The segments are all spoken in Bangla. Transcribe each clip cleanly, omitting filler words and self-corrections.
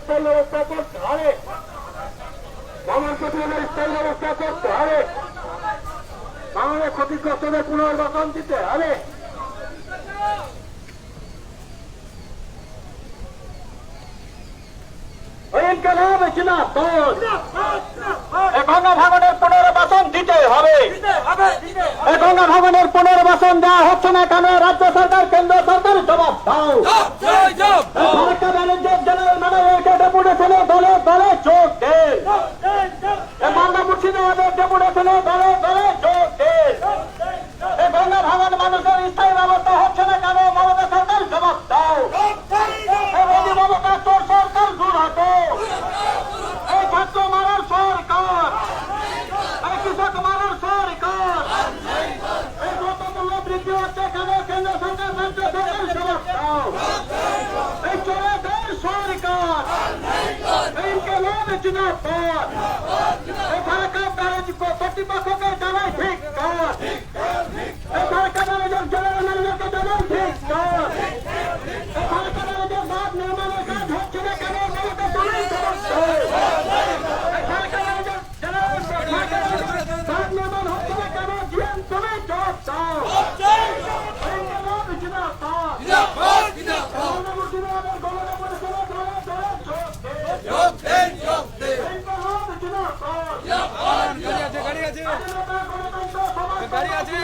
স্থায়ী ব্যবস্থা করতে হবে, গণপ্রতিরোধের স্থায়ী ব্যবস্থা করতে হবে, বাংলাদেশ ক্ষতিগ্রস্তদের পুনর্বাসন দিতে হবে। গঙ্গা ভাঙনের পুনর্বাসন দিতে হবে। গঙ্গা ভাঙনের পুনর্বাসন দেওয়া হচ্ছে না কেন? রাজ্য সরকার কেন্দ্র সরকার জবাব দাও। বাণিজ্যিক জেনারেল ম্যানেজারকে ডেপুটেশনে দলে দলে যোগ দেন। মালদা মুর্শিদাবাদের ডেপুটেশনে দলে দলে যোগ দেন। গঙ্গা ভাঙন মানুষের স্থায়ী ব্যবস্থা হচ্ছে না কেন? মমতা সরকার জবাব দাও। মোদী মমতা তোর সরকার দূর হতো। এই ছাত্র মারার সরকার, এই কৃষক মারার সরকার, এই দ্রব্যমূল্য বৃদ্ধি হচ্ছে কেন? কেন্দ্র সরকার রাজ্য সরকার জবাব দাও। এই চোরেদের সরকার, এই ইনকিলাব জিন্দাবাদ। এই ফারাক্কা ব্যারেজ কর্তৃপক্ষকে জানাই ধিক্কার। এই ফারাক্কা ব্যারেজের জেনারেল ম্যানেজারকে জানাই ধিক্কার। এই ফারাক্কা ব্যারেজের বাঁধ নির্মাণের কাজ হচ্ছে না কেন? মমতা জানাই জবাব দাও। এই ফারাক্কা ব্যারেজের জেনারেল বাঁধ নির্মাণ হচ্ছে না কেন? জিএম তুমি জবাব দাও। এই ইনকিলাব জিন্দাবাদ। মুর্শিদাবাদের গণপরিষদের দলে দলে যোগ দেন। এই ইনকিলাব জিন্দাবাদ। গাড়ি আছে।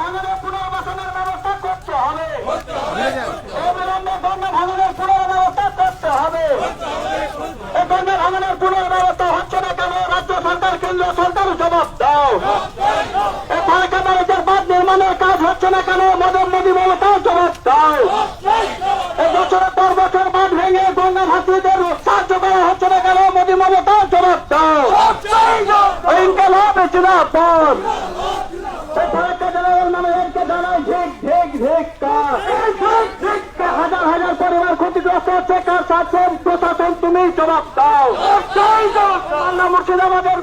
ভাঙনের পুনর্বাসনের ব্যবস্থা করতে হবে। অবিলম্বে গঙ্গা ভাঙনের পুনর্ব্যবস্থা করতে হবে। এই গঙ্গা ভাঙনের পুনর্ব্যবস্থা হচ্ছে না কেন? রাজ্য সরকার কেন্দ্র সরকার জবাব দাও। এই ফারাক্কা ব্যারেজের বাঁধ নির্মাণের কাজ হচ্ছে না কেন? মোদী মমতাও জবাব দাও। এই বছরের পর বছর বাঁধ ভেঙে গঙ্গা ভাসীদের সাহায্য করা হচ্ছে না কেন? মোদী মমতাও জবাব দাও। ইনকিলাব জিন্দাবাদ। এই ফারাক্কা জেনারেল ম্যানেজারকে জানাই ধিক্কার। হাজার হাজার পরিবার ক্ষতিগ্রস্ত হচ্ছে, কার শাসন প্রশাসন তুমি জবাব দাও। মালদা মুর্শিদাবাদের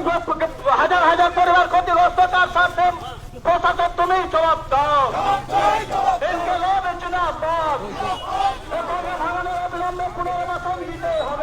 হাজার হাজার পরিবার ক্ষতিগ্রস্ত, কার শাসন প্রশাসন তুমি জবাব দাও। ইনকিলাব জিন্দাবাদ। এই গঙ্গা ভাঙনের অবিলম্বে পুনর্বাসন দিতে হবে।